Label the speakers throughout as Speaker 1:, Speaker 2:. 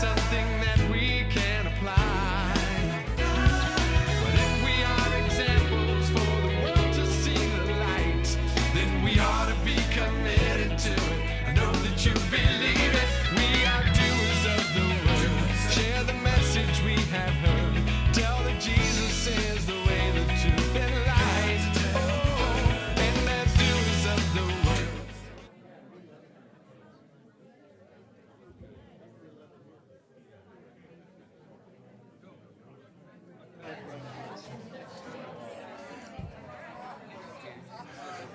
Speaker 1: something that we can apply. But if we are examples for the world to see the light, then we ought to be committed to it. I know that you believe it. We are doers of the word. Share the message we have heard. Tell that Jesus is the way, the truth, and light. Oh, and as doers of the word.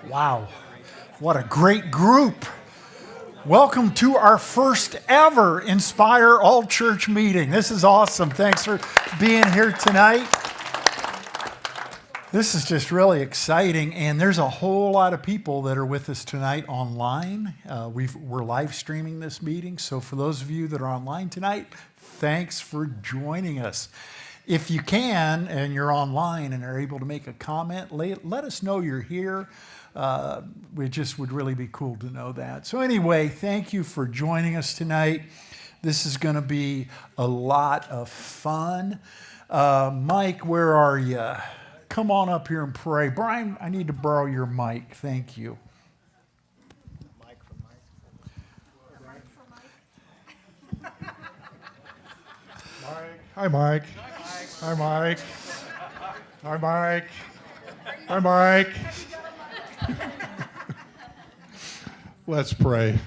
Speaker 2: Wow, what a great group. Welcome to our first ever Inspire All Church meeting. This is awesome. Thanks for being here tonight. This is just really exciting, and there's a whole lot of people that are with us tonight online. We're live streaming this meeting, so for those of you that are online tonight, thanks for joining us. If you can, and you're online and are able to make a comment, let us know you're here. We just would really be cool to know that. So anyway, thank you for joining us tonight. This is going to be a lot of fun. Mike, where are you? Come on up here and pray. Brian, I need to borrow your mic. Thank you.
Speaker 3: Hi, Mike. Hi, Mike. Hi, Mike. Hi, Mike. Let's pray.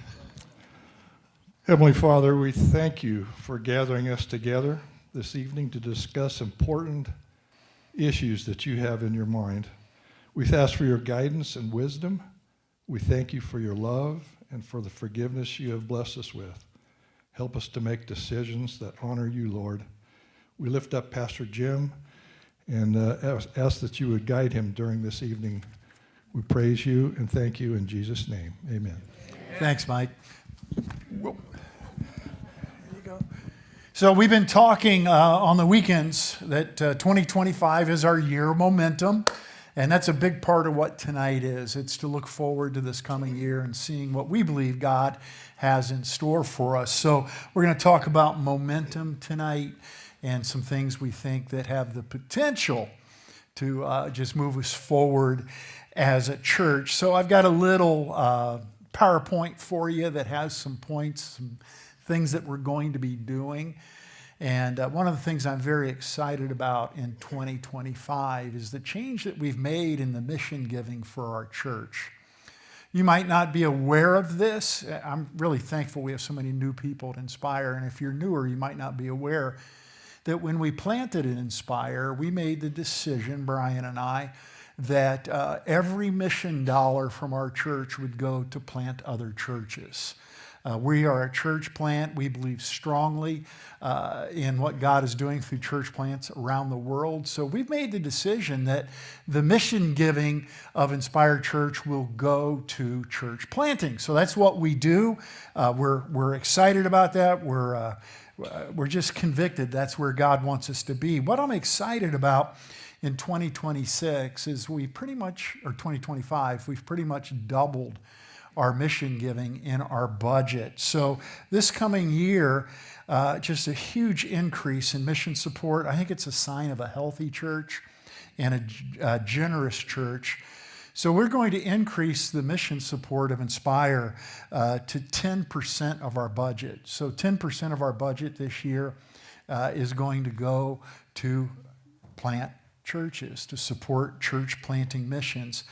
Speaker 3: Heavenly Father, we thank you for gathering us together this evening to discuss important issues that you have in your mind. We ask for your guidance and wisdom. We thank you for your love and for the forgiveness you have blessed us with. Help us to make decisions that honor you, Lord. We lift up Pastor Jim and ask that you would guide him during this evening. We praise you and thank you in Jesus' name. Amen.
Speaker 2: Thanks, Mike. There you go. So we've been talking on the weekends that 2025 is our year of momentum, and that's a big part of what tonight is. It's to look forward to this coming year and seeing what we believe God has in store for us. So we're going to talk about momentum tonight and some things we think that have the potential to just move us forward as a church. So I've got a little PowerPoint for you that has some points, some things that we're going to be doing. And one of the things I'm very excited about in 2025 is the change that we've made in the mission giving for our church. You might not be aware of this. I'm really thankful we have so many new people at Inspire. And if you're newer, you might not be aware that when we planted at Inspire, we made the decision, Brian and I, that every mission dollar from our church would go to plant other churches. We are a church plant. We believe strongly in what God is doing through church plants around the world. So we've made the decision that the mission giving of Inspire Church will go to church planting. So that's what we do. We're excited about that. We're just convicted that's where God wants us to be. What I'm excited about in 2026 is or 2025, we've pretty much doubled our mission giving in our budget. So this coming year, just a huge increase in mission support. I think it's a sign of a healthy church and a generous church. So we're going to increase the mission support of Inspire to 10% of our budget. So 10% of our budget this year is going to go to plant churches, to support church planting missions.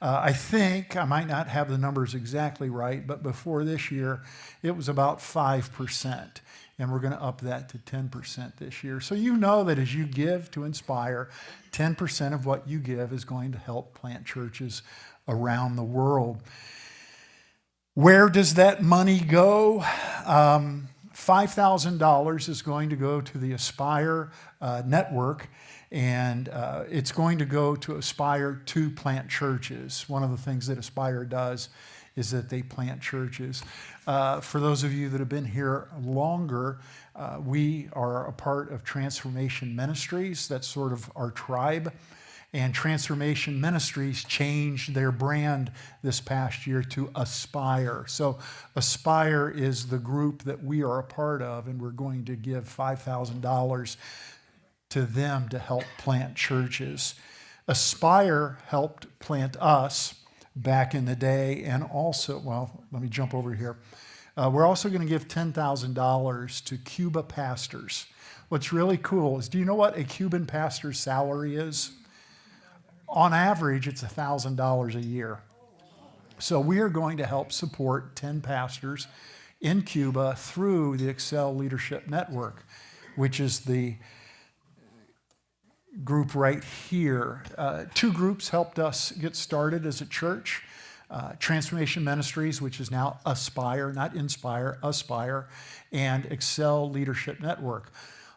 Speaker 2: I think, I might not have the numbers exactly right, but before this year, it was about 5%. And we're going to up that to 10% this year. So you know that as you give to Inspire, 10% of what you give is going to help plant churches around the world. Where does that money go? $5,000 is going to go to the Aspire network, and it's going to go to Aspire to plant churches. One of the things that Aspire does is that they plant churches. For those of you that have been here longer, we are a part of Transformation Ministries. That's sort of our tribe. And Transformation Ministries changed their brand this past year to Aspire. So Aspire is the group that we are a part of, and we're going to give $5,000 to them to help plant churches. Aspire helped plant us back in the day, and also, well, let me jump over here. We're also going to give $10,000 to Cuba pastors. What's really cool is, do you know what a Cuban pastor's salary is? On average, it's $1,000 a year. So we are going to help support 10 pastors in Cuba through the Excel Leadership Network, which is the group right here. Two groups helped us get started as a church. Transformation Ministries, which is now Aspire, not Inspire, Aspire, and Excel Leadership Network.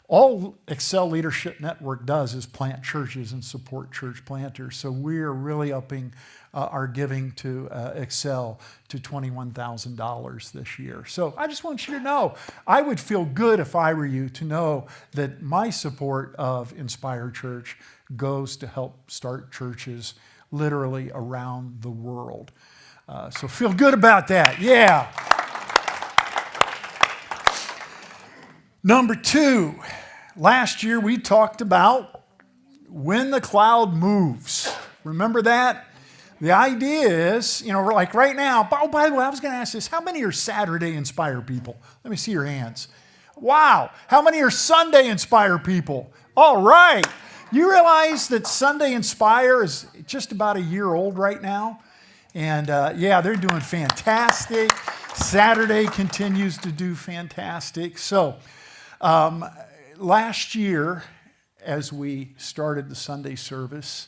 Speaker 2: All Excel Leadership Network does is plant churches and support church planters. So we're really upping our giving to Excel to $21,000 this year. So I just want you to know, I would feel good if I were you to know that my support of Inspire Church goes to help start churches literally around the world. So feel good about that. Yeah. Number 2, last year we talked about when the cloud moves. Remember that? The idea is, like right now, oh, by the way, I was going to ask this, how many are Saturday Inspire people? Let me see your hands. Wow. How many are Sunday Inspire people? All right. You realize that Sunday Inspire is just about a year old right now? And they're doing fantastic. Saturday continues to do fantastic. So last year, as we started the Sunday service,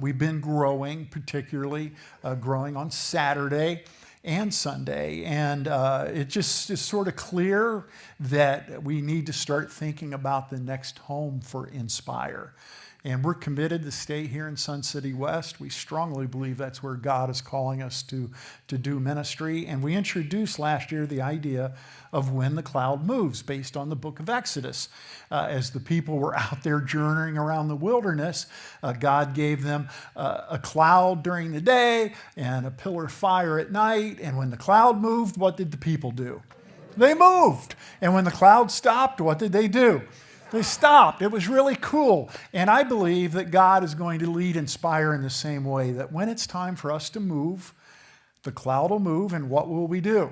Speaker 2: we've been growing, particularly growing on Saturday and Sunday. And it just is sort of clear that we need to start thinking about the next home for Inspire. And we're committed to stay here in Sun City West. We strongly believe that's where God is calling us to do ministry. And we introduced last year the idea of when the cloud moves based on the book of Exodus. As the people were out there journeying around the wilderness, God gave them a cloud during the day and a pillar of fire at night. And when the cloud moved, what did the people do? They moved. And when the cloud stopped, what did they do? They stopped. It was really cool. And I believe that God is going to lead Inspire in the same way, that when it's time for us to move, the cloud will move, and what will we do?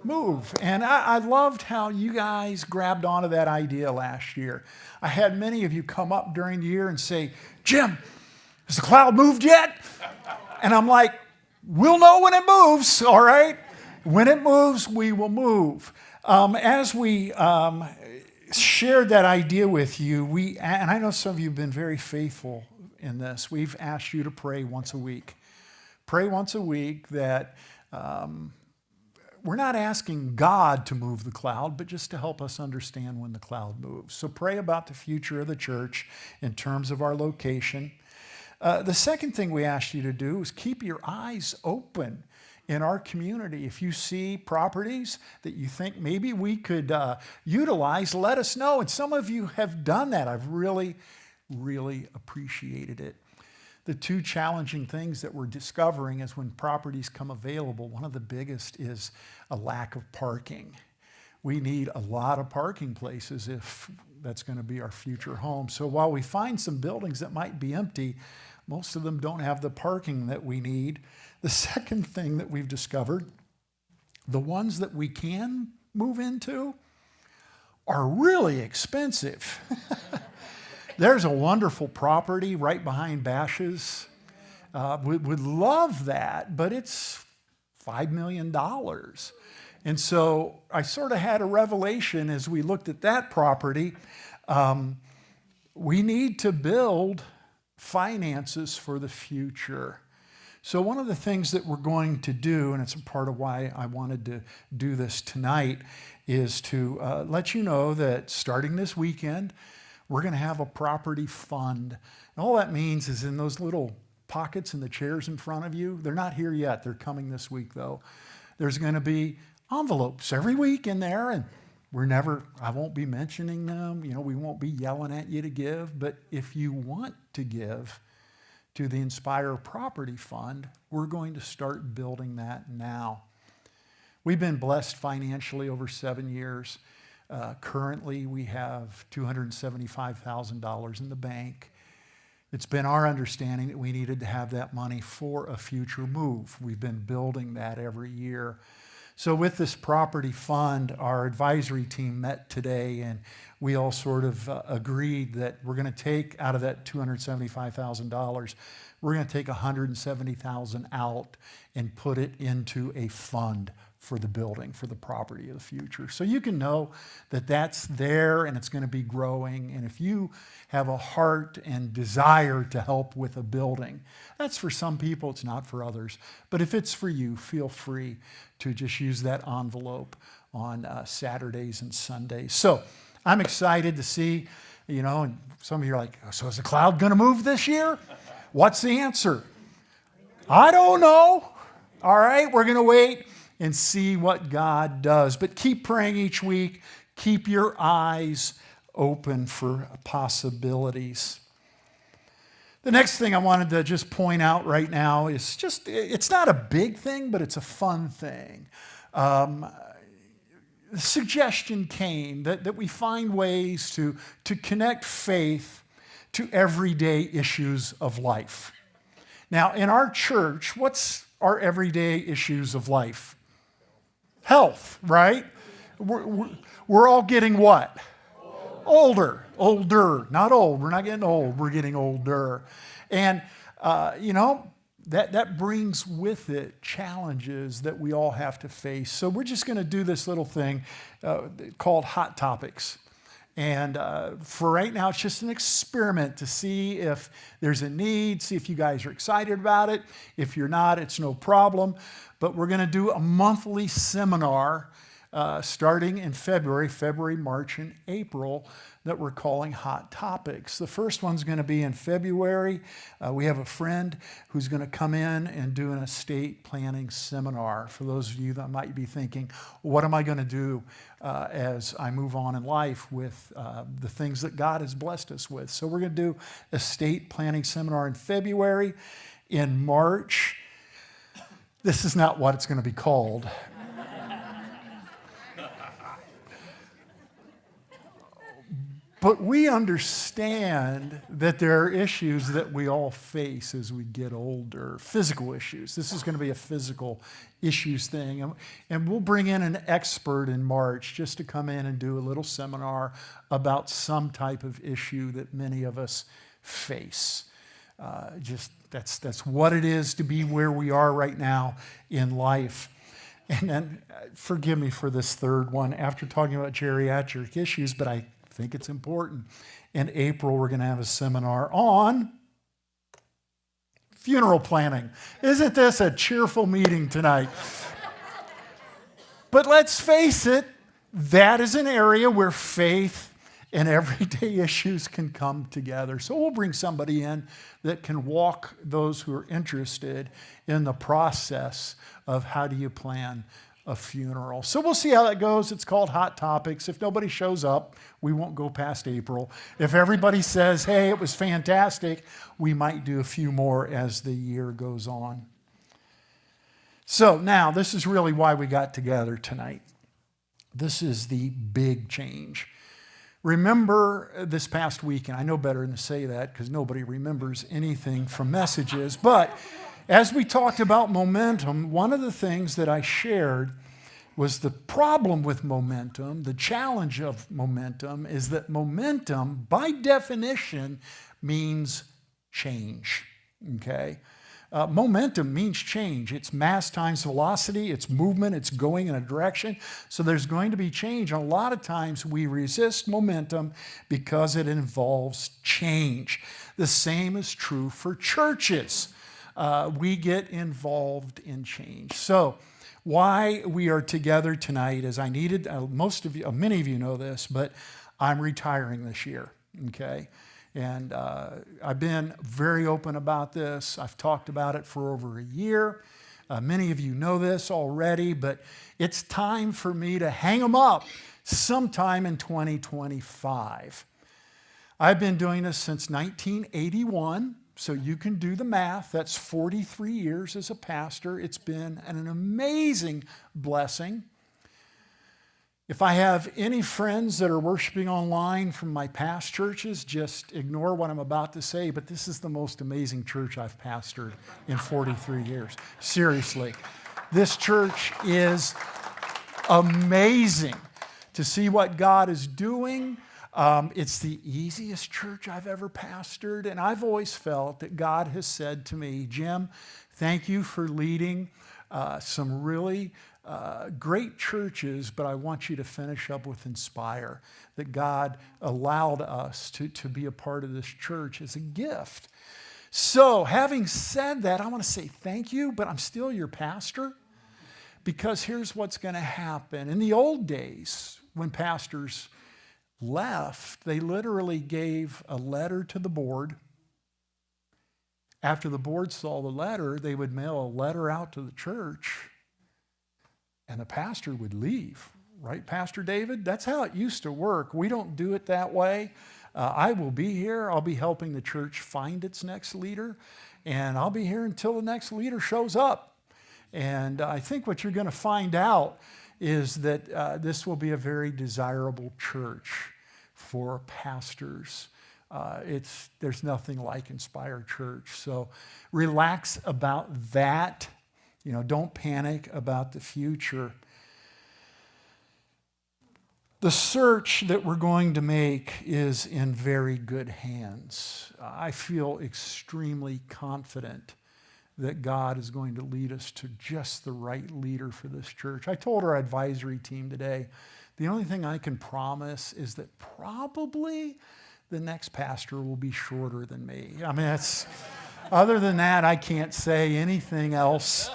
Speaker 2: Move. And I loved how you guys grabbed onto that idea last year. I had many of you come up during the year and say, Jim, has the cloud moved yet? And I'm like, we'll know when it moves, all right? When it moves, we will move. As we shared that idea with you, and I know some of you have been very faithful in this, we've asked you to pray once a week. Pray once a week that we're not asking God to move the cloud, but just to help us understand when the cloud moves. So pray about the future of the church in terms of our location. The second thing we asked you to do is keep your eyes open in our community. If you see properties that you think maybe we could utilize, let us know. And some of you have done that. I've really, really appreciated it. The two challenging things that we're discovering is when properties come available, one of the biggest is a lack of parking. We need a lot of parking places if that's going to be our future home. So while we find some buildings that might be empty, most of them don't have the parking that we need. The second thing that we've discovered, the ones that we can move into are really expensive. There's a wonderful property right behind Bash's. Would love that, but it's $5 million. And so I sort of had a revelation as we looked at that property. We need to build finances for the future. So one of the things that we're going to do, and it's a part of why I wanted to do this tonight, is to let you know that starting this weekend, we're going to have a property fund. And all that means is in those little pockets in the chairs in front of you, they're not here yet. They're coming this week, though. There's going to be envelopes every week in there, and I won't be mentioning them. We won't be yelling at you to give. But if you want to give, to the Inspire Property Fund, we're going to start building that now. We've been blessed financially over 7 years. Currently, we have $275,000 in the bank. It's been our understanding that we needed to have that money for a future move. We've been building that every year. So with this property fund, our advisory team met today, and we all sort of agreed that we're going to take out of that $275,000, we're going to take $170,000 out and put it into a fund for the building, for the property of the future. So you can know that that's there and it's going to be growing. And if you have a heart and desire to help with a building, that's for some people, it's not for others. But if it's for you, feel free to just use that envelope on Saturdays and Sundays. So I'm excited to see, and some of you are like, so is the cloud going to move this year? What's the answer? I don't know. All right, we're going to wait and see what God does. But keep praying each week. Keep your eyes open for possibilities. The next thing I wanted to just point out right now is it's not a big thing, but it's a fun thing. The suggestion came that we find ways to connect faith to everyday issues of life. Now, in our church, what's our everyday issues of life? Health, right? We're all getting what? Older, not old. We're not getting old. We're getting older. And, that brings with it challenges that we all have to face. So we're just going to do this little thing called Hot Topics. And for right now, it's just an experiment to see if there's a need, see if you guys are excited about it. If you're not, it's no problem. But we're going to do a monthly seminar starting in February, March, and April that we're calling Hot Topics. The first one's going to be in February. We have a friend who's going to come in and do an estate planning seminar. For those of you that might be thinking, what am I going to do as I move on in life with the things that God has blessed us with? So we're going to do estate planning seminar in February. In March, this is not what it's going to be called. But we understand that there are issues that we all face as we get older, physical issues. This is going to be a physical issues thing. And we'll bring in an expert in March just to come in and do a little seminar about some type of issue that many of us face. That's what it is to be where we are right now in life. And then forgive me for this third one after talking about geriatric issues, but I think it's important. In April, we're going to have a seminar on funeral planning. Isn't this a cheerful meeting tonight? But let's face it, that is an area where faith and everyday issues can come together. So we'll bring somebody in that can walk those who are interested in the process of how do you plan a funeral. So we'll see how that goes. It's called Hot Topics. If nobody shows up, we won't go past April. If everybody says, hey, it was fantastic, we might do a few more as the year goes on. So now, this is really why we got together tonight. This is the big change. Remember this past week, and I know better than to say that because nobody remembers anything from messages, but as we talked about momentum, one of the things that I shared was the problem with momentum, the challenge of momentum, is that momentum, by definition, means change, okay? Momentum means change. It's mass times velocity, it's movement, it's going in a direction. So there's going to be change. And a lot of times we resist momentum because it involves change. The same is true for churches. We get involved in change. So why we are together tonight is I needed, many of you know this, but I'm retiring this year, okay? And I've been very open about this. I've talked about it for over a year. Many of you know this already, but it's time for me to hang them up sometime in 2025. I've been doing this since 1981. So you can do the math. That's 43 years as a pastor. It's been an amazing blessing. If I have any friends that are worshiping online from my past churches, just ignore what I'm about to say, but this is the most amazing church I've pastored in 43 years. Seriously. This church is amazing to see what God is doing. It's the easiest church I've ever pastored, and I've always felt that God has said to me, Jim, thank you for leading some really great churches, but I want you to finish up with Inspire, that God allowed us to be a part of this church as a gift. So having said that, I want to say thank you, but I'm still your pastor, because here's what's going to happen. In the old days, when pastors left, they literally gave a letter to the board. After the board saw the letter, they would mail a letter out to the church, and the pastor would leave. Right, Pastor David? That's how it used to work. We don't do it that way. I will be here. I'll be helping the church find its next leader, and I'll be here until the next leader shows up. And I think what you're going to find out is that this will be a very desirable church for pastors. There's nothing like Inspire Church. So relax about that. Don't panic about the future. The search that we're going to make is in very good hands. I feel extremely confident that God is going to lead us to just the right leader for this church. I told our advisory team today, the only thing I can promise is that probably the next pastor will be shorter than me. I mean, other than that, I can't say anything else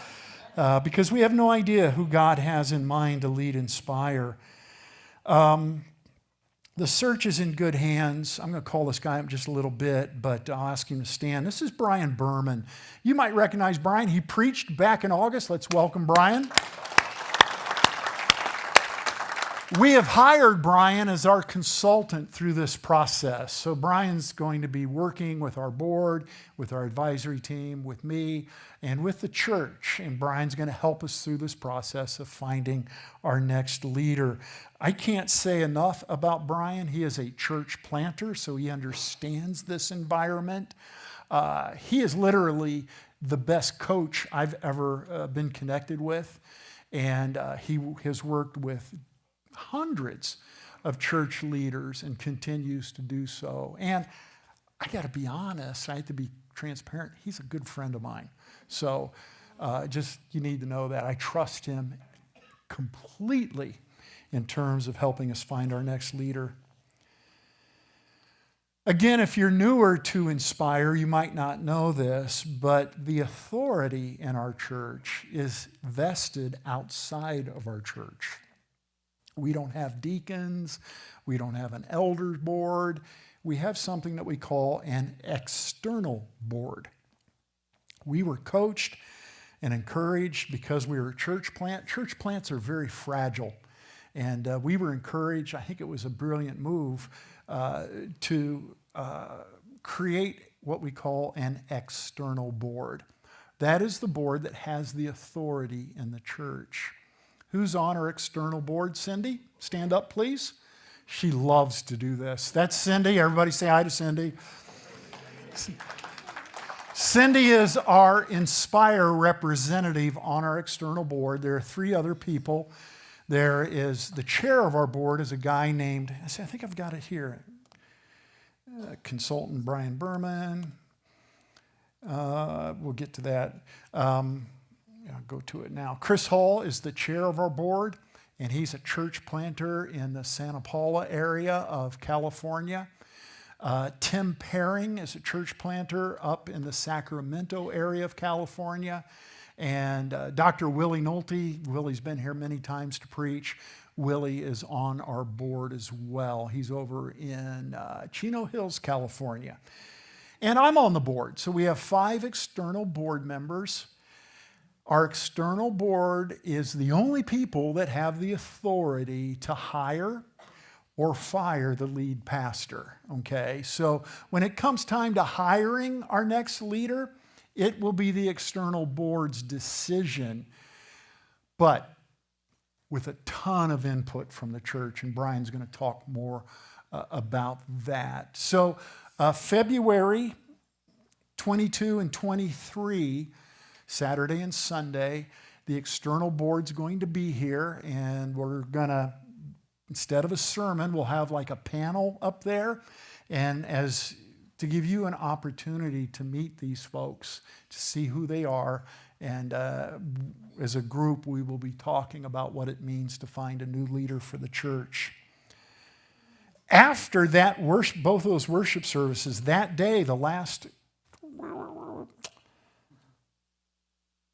Speaker 2: because we have no idea who God has in mind to lead Inspire. The search is in good hands. I'm going to call this guy up just a little bit, but I'll ask him to stand. This is Brian Berman. You might recognize Brian. He preached back in August. Let's welcome Brian. We have hired Brian as our consultant through this process. So Brian's going to be working with our board, with our advisory team, with me, and with the church. And Brian's going to help us through this process of finding our next leader. I can't say enough about Brian. He is a church planter, so he understands this environment. He is literally the best coach I've ever been connected with. And he has worked with hundreds of church leaders and continues to do so. And I got to be honest, I have to be transparent. He's a good friend of mine. So just you need to know that. I trust him completely in terms of helping us find our next leader. Again, if you're newer to Inspire, you might not know this, but the authority in our church is vested outside of our church. We don't have deacons. We don't have an elders board. We have something that we call an external board. We were coached and encouraged because we were a church plant. Church plants are very fragile. And we were encouraged, I think it was a brilliant move, to create what we call an external board. That is the board that has the authority in the church. Who's on our external board? Cindy? Stand up, please. She loves to do this. That's Cindy. Everybody say hi to Cindy. Cindy is our Inspire representative on our external board. There are 3 other people. There is the chair of our board is a guy named, I think I've got it here, consultant Brian Berman. We'll get to that. I'll go to it now. Chris Hall is the chair of our board, and he's a church planter in the Santa Paula area of California. Tim Paring is a church planter up in the Sacramento area of California. And Dr. Willie Nolte, Willie's been here many times to preach. Willie is on our board as well. He's over in Chino Hills, California. And I'm on the board. So we have 5 external board members. Our external board is the only people that have the authority to hire or fire the lead pastor, okay? So when it comes time to hiring our next leader, it will be the external board's decision, but with a ton of input from the church, and Brian's going to talk more about that. So February 22 and 23, Saturday and Sunday, the external board's going to be here, and we're going to, instead of a sermon, we'll have like a panel up there, and as to give you an opportunity to meet these folks, to see who they are, and as a group, we will be talking about what it means to find a new leader for the church. After that both of those worship services, that day, the last...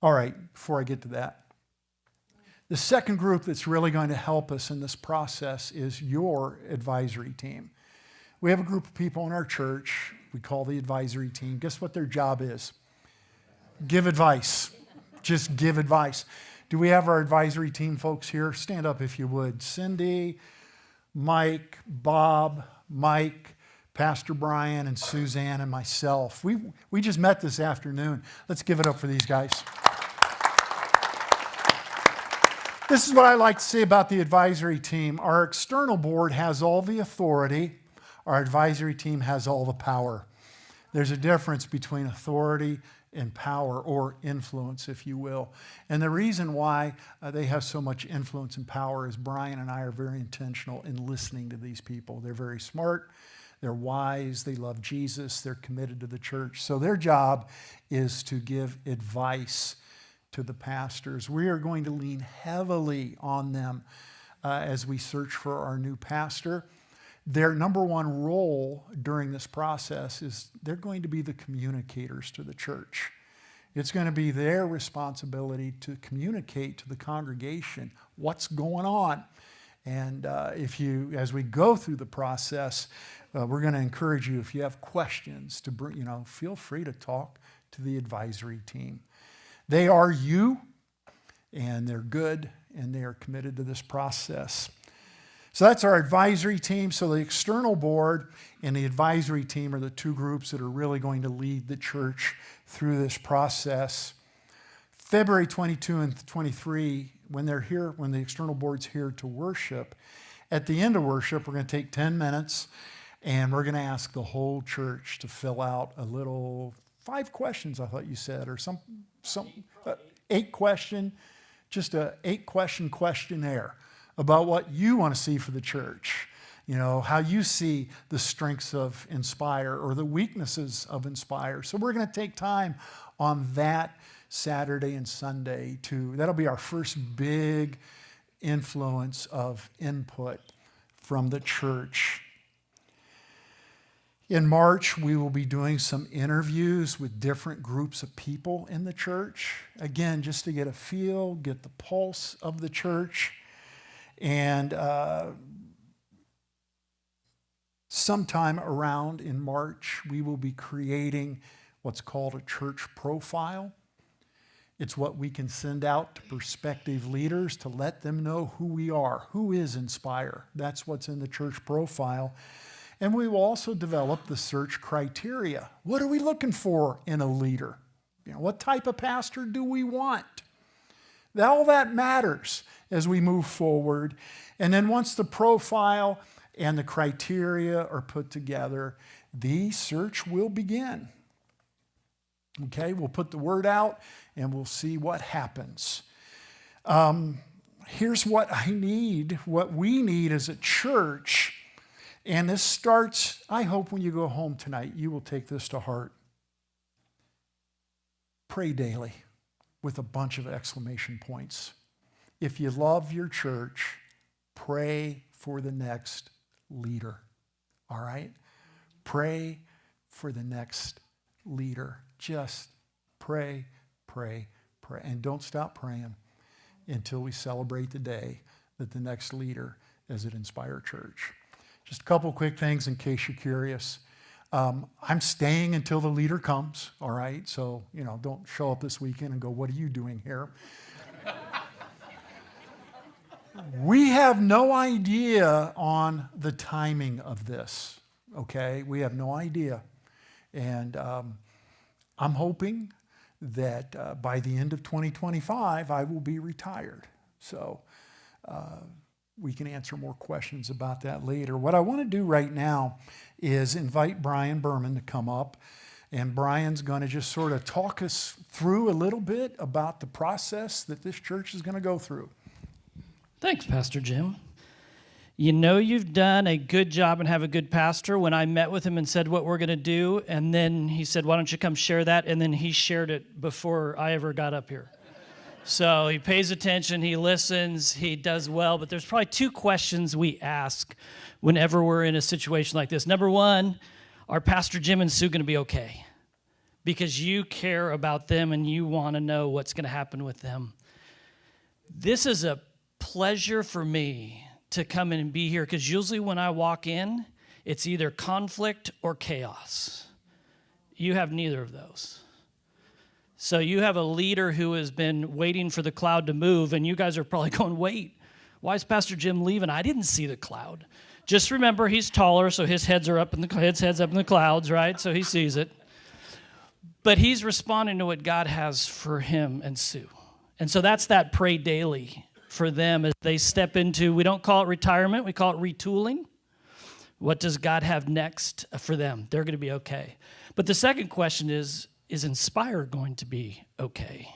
Speaker 2: All right, before I get to that, the second group that's really going to help us in this process is your advisory team. We have a group of people in our church we call the advisory team. Guess what their job is? Give advice. Just give advice. Do we have our advisory team folks here? Stand up if you would. Cindy, Mike, Bob, Mike, Pastor Brian, and Suzanne, and myself. We just met this afternoon. Let's give it up for these guys. This is what I like to say about the advisory team. Our external board has all the authority. Our advisory team has all the power. There's a difference between authority and power, or influence, if you will. And the reason why they have so much influence and power is Brian and I are very intentional in listening to these people. They're very smart. They're wise. They love Jesus. They're committed to the church. So their job is to give advice to the pastors. We are going to lean heavily on them as we search for our new pastor. Their number one role during this process is they're going to be the communicators to the church. It's going to be their responsibility to communicate to the congregation what's going on. And as we go through the process, we're going to encourage you, if you have questions, to bring, feel free to talk to the advisory team. They are you, and they're good, and they are committed to this process. So that's our advisory team. So the external board and the advisory team are the two groups that are really going to lead the church through this process. February 22 and 23, when they're here, when the external board's here to worship, at the end of worship, we're going to take 10 minutes and we're going to ask the whole church to fill out a little 5 questions, I thought you said, or some 8 question, just a 8-question questionnaire about what you want to see for the church, how you see the strengths of Inspire or the weaknesses of Inspire. So we're going to take time on that Saturday and Sunday that'll be our first big influence of input from the church. In March, we will be doing some interviews with different groups of people in the church. Again, just to get a feel, get the pulse of the church. And sometime around in March, we will be creating what's called a church profile. It's what we can send out to prospective leaders to let them know who we are, who is Inspire. That's what's in the church profile. And we will also develop the search criteria. What are we looking for in a leader? What type of pastor do we want? All that matters as we move forward. And then once the profile and the criteria are put together, the search will begin. Okay, we'll put the word out and we'll see what happens. Here's what what we need as a church. And this starts, I hope when you go home tonight, you will take this to heart. Pray daily with a bunch of exclamation points. If you love your church, pray for the next leader. All right? Pray for the next leader. Just pray, pray, pray. And don't stop praying until we celebrate the day that the next leader is at Inspire Church. Just a couple quick things in case you're curious. I'm staying until the leader comes, all right? So, don't show up this weekend and go, what are you doing here? We have no idea on the timing of this, okay? We have no idea. And I'm hoping that by the end of 2025, I will be retired. So we can answer more questions about that later. What I want to do right now is invite Brian Berman to come up. And Brian's going to just sort of talk us through a little bit about the process that this church is going to go through.
Speaker 4: Thanks, Pastor Jim. You know you've done a good job and have a good pastor when I met with him and said what we're going to do, and then he said, why don't you come share that? And then he shared it before I ever got up here. So he pays attention, he listens, he does well, but there's probably two questions we ask whenever we're in a situation like this. Number one, are Pastor Jim and Sue going to be okay? Because you care about them and you want to know what's going to happen with them. This is a pleasure for me to come in and be here, because usually when I walk in, it's either conflict or chaos. You have neither of those. So you have a leader who has been waiting for the cloud to move, and you guys are probably going, wait, why is Pastor Jim leaving? I didn't see the cloud. Just remember, he's taller, so his head's up in the clouds, right? So he sees it. But he's responding to what God has for him and Sue. And so that's that pray daily for them as they step into, we don't call it retirement, we call it retooling. What does God have next for them? They're going to be okay. But the second question is Inspire going to be okay?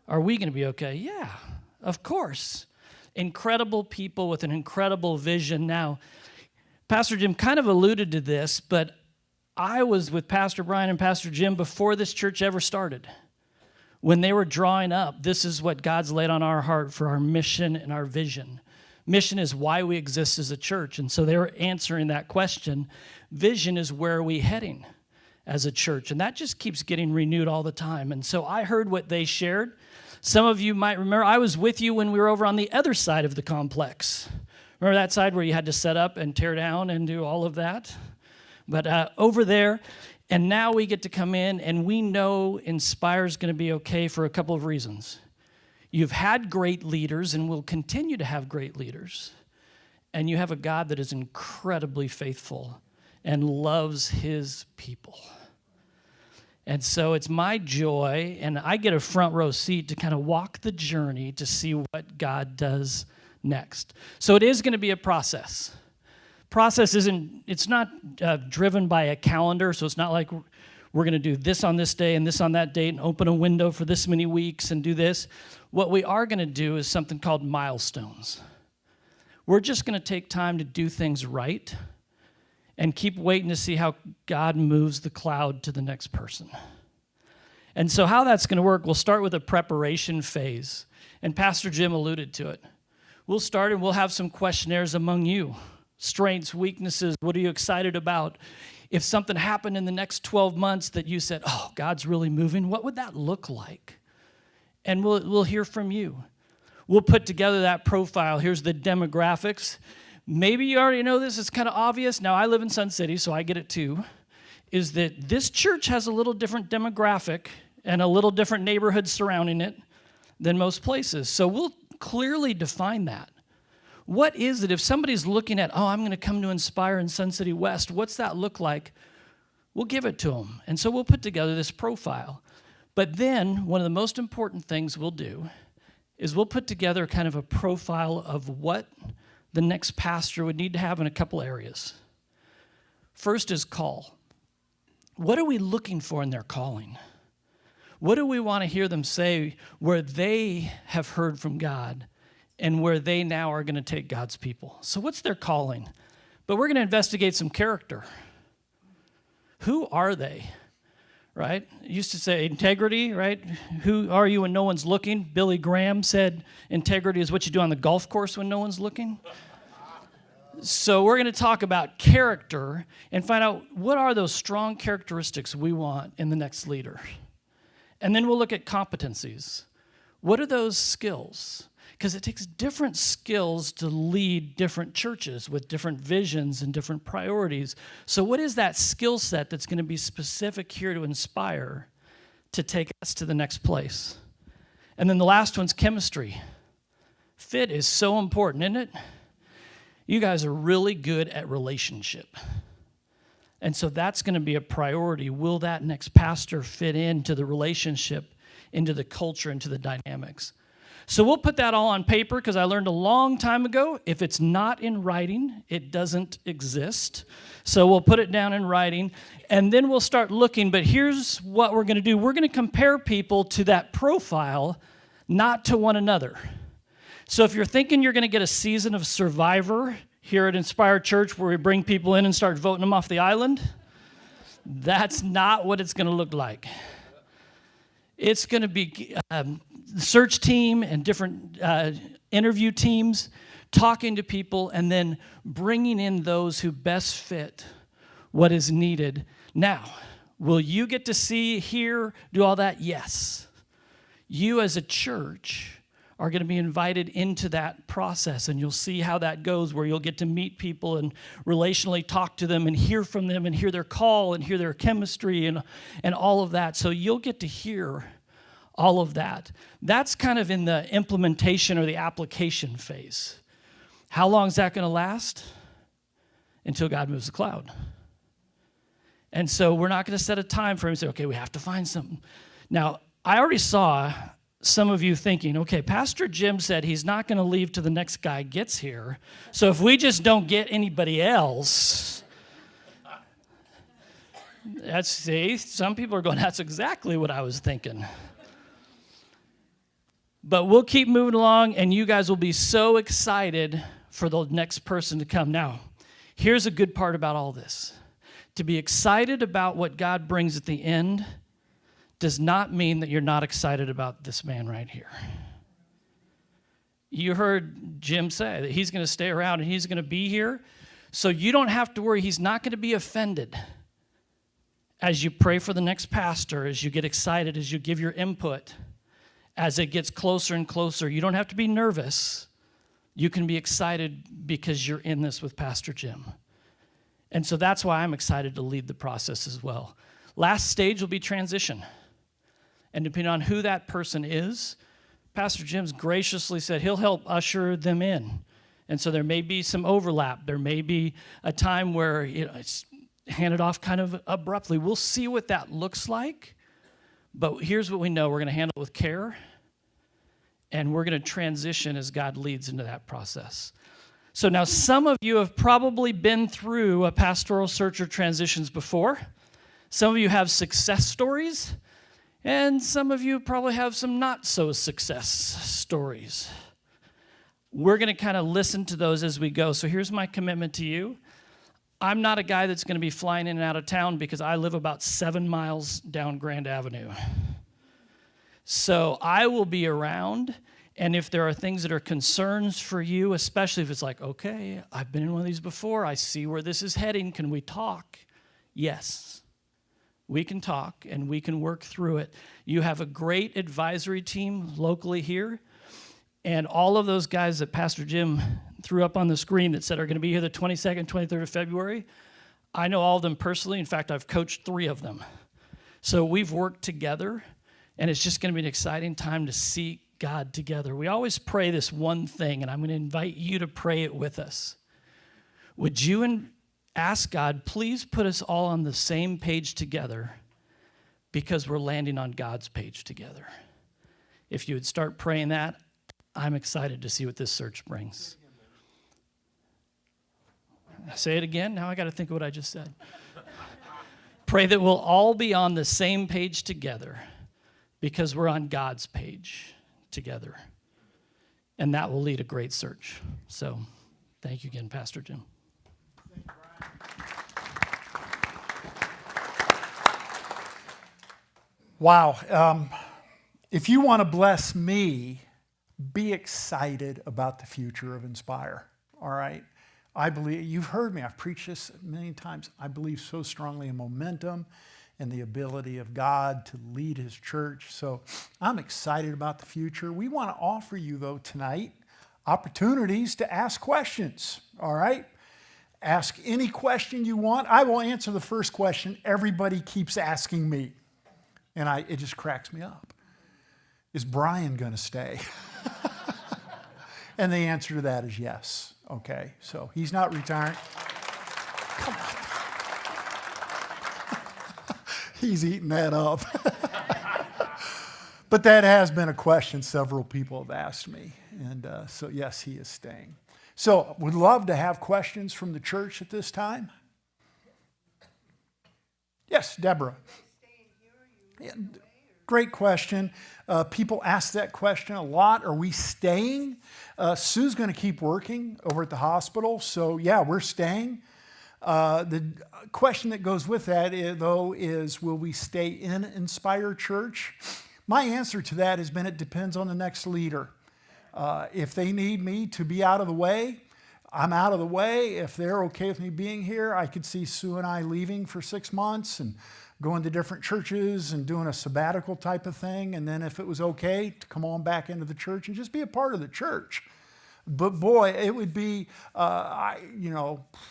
Speaker 4: Are we going to be okay? Yeah, of course. Incredible people with an incredible vision. Now, Pastor Jim kind of alluded to this, but I was with Pastor Brian and Pastor Jim before this church ever started. When they were drawing up, this is what God's laid on our heart for our mission and our vision. Mission is why we exist as a church, and so they were answering that question. Vision is where are we heading as a church, and that just keeps getting renewed all the time. And so I heard what they shared. Some of you might remember, I was with you when we were over on the other side of the complex. Remember that side where you had to set up and tear down and do all of that? But over there, and now we get to come in, and we know Inspire is going to be okay for a couple of reasons. You've had great leaders and will continue to have great leaders. And you have a God that is incredibly faithful and loves his people. And so it's my joy, and I get a front row seat to kind of walk the journey to see what God does next. So it is going to be a process. Process it's not driven by a calendar, so it's not like we're going to do this on this day and this on that date and open a window for this many weeks and do this. What we are going to do is something called milestones. We're just going to take time to do things right and keep waiting to see how God moves the cloud to the next person. And so how that's going to work, we'll start with a preparation phase. And Pastor Jim alluded to it. We'll start and we'll have some questionnaires among you. Strengths, weaknesses, what are you excited about? If something happened in the next 12 months that you said, oh, God's really moving, what would that look like? And we'll hear from you. We'll put together that profile. Here's the demographics. Maybe you already know this. It's kind of obvious. Now, I live in Sun City, so I get it too, is that this church has a little different demographic and a little different neighborhood surrounding it than most places. So we'll clearly define that. What is it if somebody's looking at, I'm going to come to Inspire in Sun City West, what's that look like? We'll give it to them. And so we'll put together this profile. But then one of the most important things we'll do is we'll put together kind of a profile of what the next pastor would need to have in a couple areas. First is call. What are we looking for in their calling? What do we want to hear them say where they have heard from God and where they now are going to take God's people? So what's their calling? But we're going to investigate some character. Who are they? Right? It used to say integrity, right? Who are you when no one's looking? Billy Graham said integrity is what you do on the golf course when no one's looking. So we're going to talk about character and find out what are those strong characteristics we want in the next leader. And then we'll look at competencies. What are those skills? Because it takes different skills to lead different churches with different visions and different priorities. So what is that skill set that's going to be specific here to Inspire to take us to the next place? And then the last one's chemistry. Fit is so important, isn't it? You guys are really good at relationship. And so that's going to be a priority. Will that next pastor fit into the relationship, into the culture, into the dynamics? So we'll put that all on paper because I learned a long time ago, if it's not in writing, it doesn't exist. So we'll put it down in writing, and then we'll start looking. But here's what we're going to do. We're going to compare people to that profile, not to one another. So if you're thinking you're going to get a season of Survivor here at Inspire Church where we bring people in and start voting them off the island, that's not what it's going to look like. It's going to be the search team and different interview teams talking to people and then bringing in those who best fit what is needed. Now, will you get to see, hear, do all that? Yes. You as a church are going to be invited into that process, and you'll see how that goes, where you'll get to meet people and relationally talk to them and hear from them and hear their call and hear their chemistry and all of that. So you'll get to hear all of that. That's kind of in the implementation or the application phase. How long is that going to last? Until God moves the cloud. And so we're not going to set a time frame and say, okay, we have to find something. Now, I already saw some of you thinking, okay, Pastor Jim said he's not going to leave till the next guy gets here. So if we just don't get anybody else, some people are going, that's exactly what I was thinking. But we'll keep moving along, and you guys will be so excited for the next person to come. Now, here's a good part about all this. To be excited about what God brings at the end does not mean that you're not excited about this man right here. You heard Jim say that he's going to stay around and he's going to be here, so you don't have to worry. He's not going to be offended as you pray for the next pastor, as you get excited, as you give your input, as it gets closer and closer. You don't have to be nervous. You can be excited because you're in this with Pastor Jim. And so that's why I'm excited to lead the process as well. Last stage will be transition. And depending on who that person is, Pastor Jim's graciously said he'll help usher them in. And so there may be some overlap. There may be a time where it's handed off kind of abruptly. We'll see what that looks like. But here's what we know. We're going to handle it with care. And we're going to transition as God leads into that process. So now some of you have probably been through a pastoral search or transitions before. Some of you have success stories. And some of you probably have some not-so-success stories. We're going to kind of listen to those as we go. So here's my commitment to you. I'm not a guy that's going to be flying in and out of town because I live about 7 miles down Grand Avenue. So I will be around, and if there are things that are concerns for you, especially if it's like, okay, I've been in one of these before, I see where this is heading, can we talk? Yes. We can talk, and we can work through it. You have a great advisory team locally here, and all of those guys that Pastor Jim threw up on the screen that said are going to be here the 22nd, 23rd of February, I know all of them personally. In fact, I've coached 3 of them. So we've worked together, and it's just going to be an exciting time to seek God together. We always pray this one thing, and I'm going to invite you to pray it with us. Would you ask God, please put us all on the same page together because we're landing on God's page together. If you would start praying that, I'm excited to see what this search brings. Say it again. Now I got to think of what I just said. Pray that we'll all be on the same page together because we're on God's page together. And that will lead a great search. So thank you again, Pastor Jim.
Speaker 2: Wow. If you want to bless me, be excited about the future of Inspire, all right? I believe, you've heard me, I've preached this a million times. I believe so strongly in momentum and the ability of God to lead his church. So I'm excited about the future. We want to offer you, though, tonight, opportunities to ask questions, all right? Ask any question you want. I will answer the first question everybody keeps asking me. And it just cracks me up. Is Brian going to stay? And the answer to that is yes. Okay, so he's not retiring. Come on. He's eating that up. But that has been a question several people have asked me. And so, yes, he is staying. So, would love to have questions from the church at this time. Yes, Deborah. Yeah, great question. People ask that question a lot. Are we staying? Sue's going to keep working over at the hospital. So, yeah, we're staying. The question that goes with that, though, is will we stay in Inspire Church? My answer to that has been it depends on the next leader. If they need me to be out of the way, I'm out of the way. If they're okay with me being here, I could see Sue and I leaving for 6 months and going to different churches and doing a sabbatical type of thing. And then if it was okay to come on back into the church and just be a part of the church. But boy, it would be,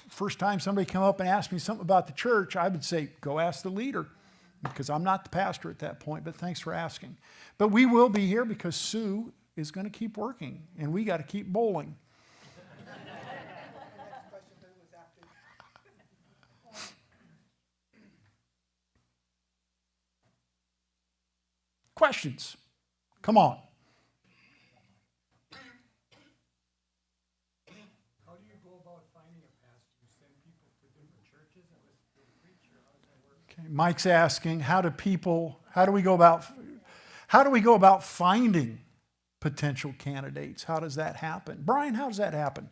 Speaker 2: first time somebody come up and asked me something about the church, I would say, go ask the leader, because I'm not the pastor at that point, but thanks for asking. But we will be here because Sue is going to keep working, and we got to keep bowling. Questions? Come on.
Speaker 5: How do you go about finding a pastor? You send people to different churches and listen to a preacher? How does that work?
Speaker 2: Okay, Mike's asking, how do we go about finding potential candidates? How does that happen? Brian, how does that happen?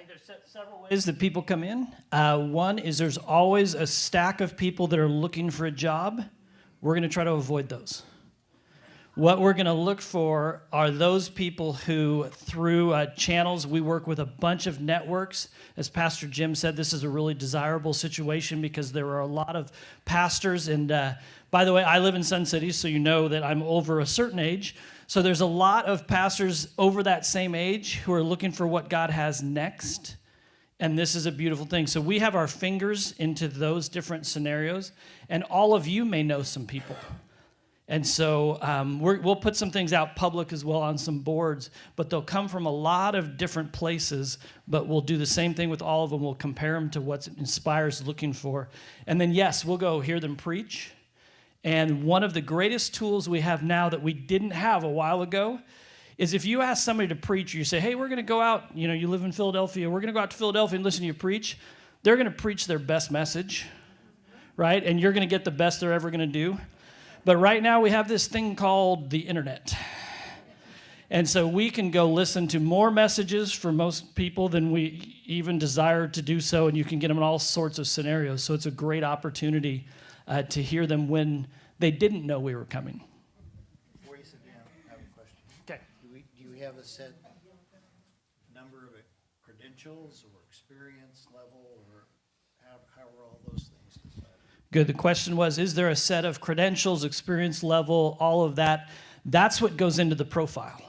Speaker 4: There's several ways that people come in. One is there's always a stack of people that are looking for a job. We're going to try to avoid those. What we're going to look for are those people who, through channels, we work with a bunch of networks. As Pastor Jim said, this is a really desirable situation because there are a lot of pastors. And by the way, I live in Sun City, so you know that I'm over a certain age. So there's a lot of pastors over that same age who are looking for what God has next. And this is a beautiful thing. So we have our fingers into those different scenarios. And all of you may know some people. And so we'll put some things out public as well on some boards, but they'll come from a lot of different places, but we'll do the same thing with all of them. We'll compare them to what Inspire's looking for. And then, yes, we'll go hear them preach. And one of the greatest tools we have now that we didn't have a while ago is if you ask somebody to preach, or you say, hey, we're going to go out, you live in Philadelphia, we're going to go out to Philadelphia and listen to you preach. They're going to preach their best message, right? And you're going to get the best they're ever going to do. But right now we have this thing called the internet. And so we can go listen to more messages for most people than we even desire to do so, and you can get them in all sorts of scenarios. So it's a great opportunity to hear them when they didn't know we were coming.
Speaker 6: Before you sit down, I have a question.
Speaker 4: Okay.
Speaker 6: Do you have a set number of credentials or experience level, or how are all those things decided?
Speaker 4: Good. The question was, is there a set of credentials, experience level, all of that? That's what goes into the profile.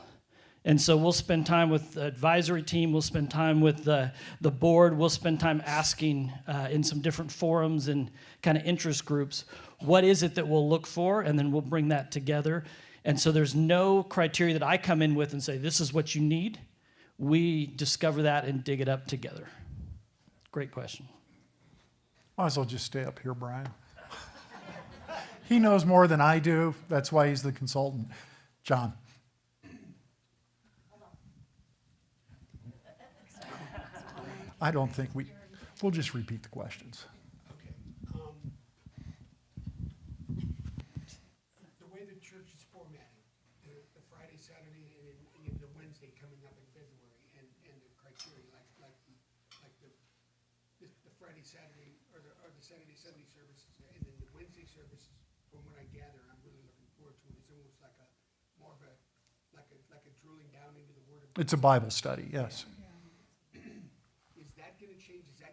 Speaker 4: And so we'll spend time with the advisory team, we'll spend time with the board, we'll spend time asking in some different forums and kind of interest groups, what is it that we'll look for, and then we'll bring that together. And so there's no criteria that I come in with and say, this is what you need. We discover that and dig it up together. Great question.
Speaker 2: Might as well just stay up here, Brian. He knows more than I do. That's why he's the consultant. John. I don't think we'll just repeat the questions.
Speaker 5: Okay. The way the church is formatted, the Friday, Saturday, and the Wednesday coming up in February, and the criteria, like the Friday, Saturday, or the Saturday, Sunday services, and then the Wednesday services, from what I gather, I'm really looking forward to it. It's almost like a drilling down into the Word of God.
Speaker 2: It's a Bible study, yes.
Speaker 5: Is that going to change? Is the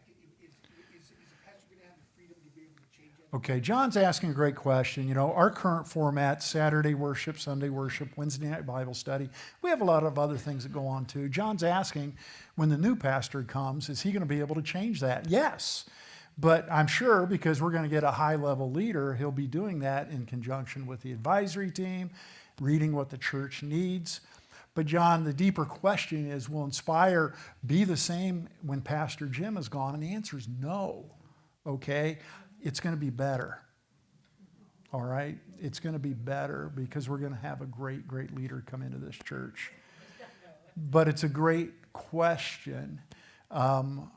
Speaker 5: pastor going to have the freedom to be able to change that?
Speaker 2: Okay, John's asking a great question. Our current format, Saturday worship, Sunday worship, Wednesday night Bible study, we have a lot of other things that go on too. John's asking, when the new pastor comes, is he going to be able to change that? Yes. But I'm sure because we're going to get a high-level leader, he'll be doing that in conjunction with the advisory team, reading what the church needs. But John, the deeper question is, will Inspire be the same when Pastor Jim is gone? And the answer is no, okay? It's going to be better, all right? It's going to be better because we're going to have a great, great leader come into this church. But it's a great question. You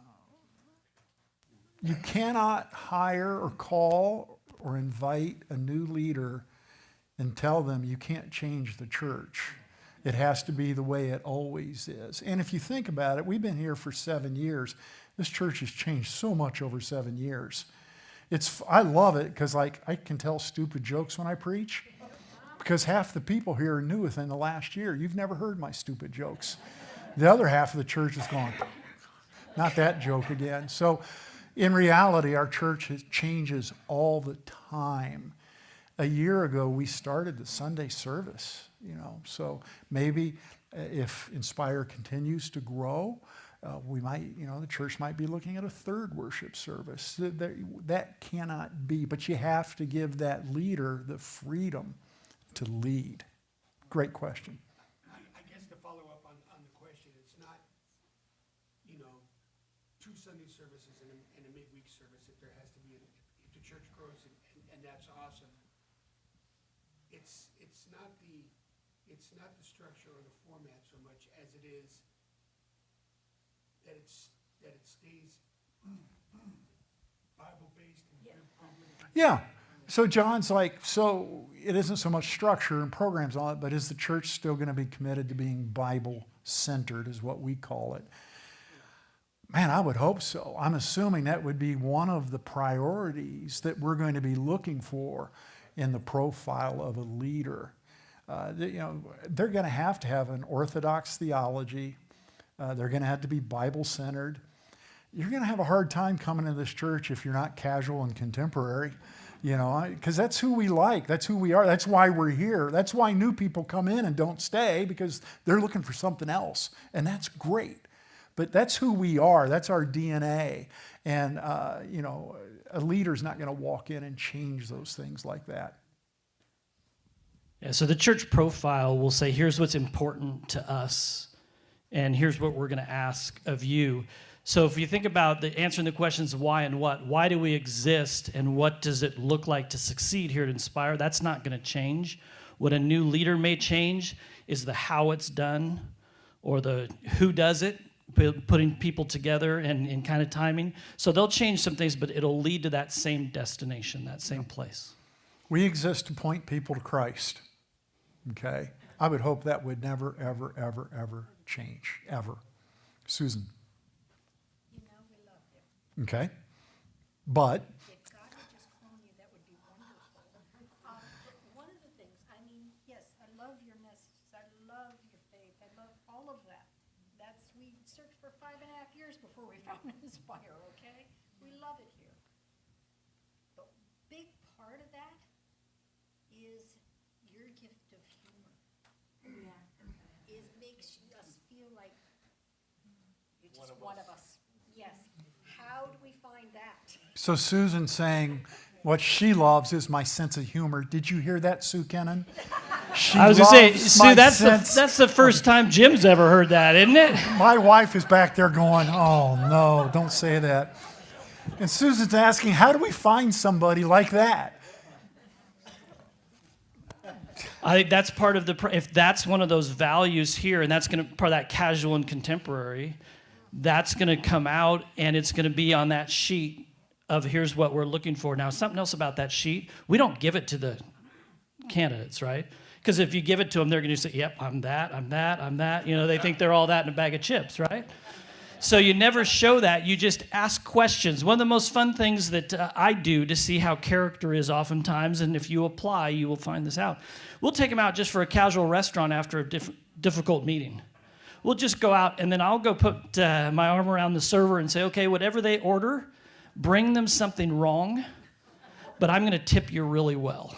Speaker 2: cannot hire or call or invite a new leader and tell them you can't change the church. It has to be the way it always is. And if you think about it, we've been here for 7 years. This church has changed so much over 7 years. I love it because I can tell stupid jokes when I preach because half the people here are new within the last year. You've never heard my stupid jokes. The other half of the church is going, not that joke again. So in reality, our church changes all the time. A year ago, we started the Sunday service, so maybe if Inspire continues to grow, we might, the church might be looking at a third worship service. That cannot be, but you have to give that leader the freedom to lead. Great question.
Speaker 5: I guess to follow up on the question, it's not, 2 Sunday services and a midweek service. If there has to be, if the church grows and that's awesome. It's not the structure or the format so much as it is that it stays Bible-based and
Speaker 2: Yeah. So John's like, so it isn't so much structure and programs on it, but is the church still going to be committed to being Bible-centered is what we call it? Man, I would hope so. I'm assuming that would be one of the priorities that we're going to be looking for in the profile of a leader. They're going to have an orthodox theology. They're going to have to be Bible-centered. You're going to have a hard time coming to this church if you're not casual and contemporary, because that's who we like. That's who we are. That's why we're here. That's why new people come in and don't stay, because they're looking for something else. And that's great. But that's who we are. That's our DNA. And, a leader's not going to walk in and change those things like that.
Speaker 4: Yeah, so the church profile will say, here's what's important to us, and here's what we're going to ask of you. So if you think about answering the questions why and what, why do we exist, and what does it look like to succeed here at Inspire, that's not going to change. What a new leader may change is the how it's done, or the who does it, putting people together and kind of timing. So they'll change some things, but it'll lead to that same destination, that same place.
Speaker 2: We exist to point people to Christ, okay? I would hope that would never, ever, ever, ever change, ever. Susan.
Speaker 7: We love you.
Speaker 2: Okay? But
Speaker 7: If God would just clone you, that would be wonderful. One of the things, yes, I love your message. I love your faith. I love all of that. We searched for 5.5 years before we found Inspire, okay? We love it here. But big part of that is your gift of humor. Yeah. It makes us feel like you're just one of us. Yes. How do we find that?
Speaker 2: so Susan's saying what she loves is my sense of humor. Did you hear that, Sue Kennan? She
Speaker 4: I was going to say,
Speaker 2: loves
Speaker 4: Sue,
Speaker 2: my
Speaker 4: that's
Speaker 2: sense
Speaker 4: the first time Jim's ever heard that, isn't it?
Speaker 2: My wife is back there going, oh, no, don't say that. And Susan's asking, how do we find somebody like that?
Speaker 4: I think that's part of if that's one of those values here, and that's going to part of that casual and contemporary, that's going to come out, and it's going to be on that sheet of here's what we're looking for. Now, something else about that sheet, we don't give it to the candidates, right? Because if you give it to them, they're going to say, yep, I'm that, I'm that, I'm that. They think they're all that in a bag of chips, right? So you never show that. You just ask questions. One of the most fun things that I do to see how character is oftentimes, and if you apply, you will find this out. We'll take them out just for a casual restaurant after a difficult meeting. We'll just go out, and then I'll go put my arm around the server and say, okay, whatever they order, bring them something wrong, but I'm going to tip you really well.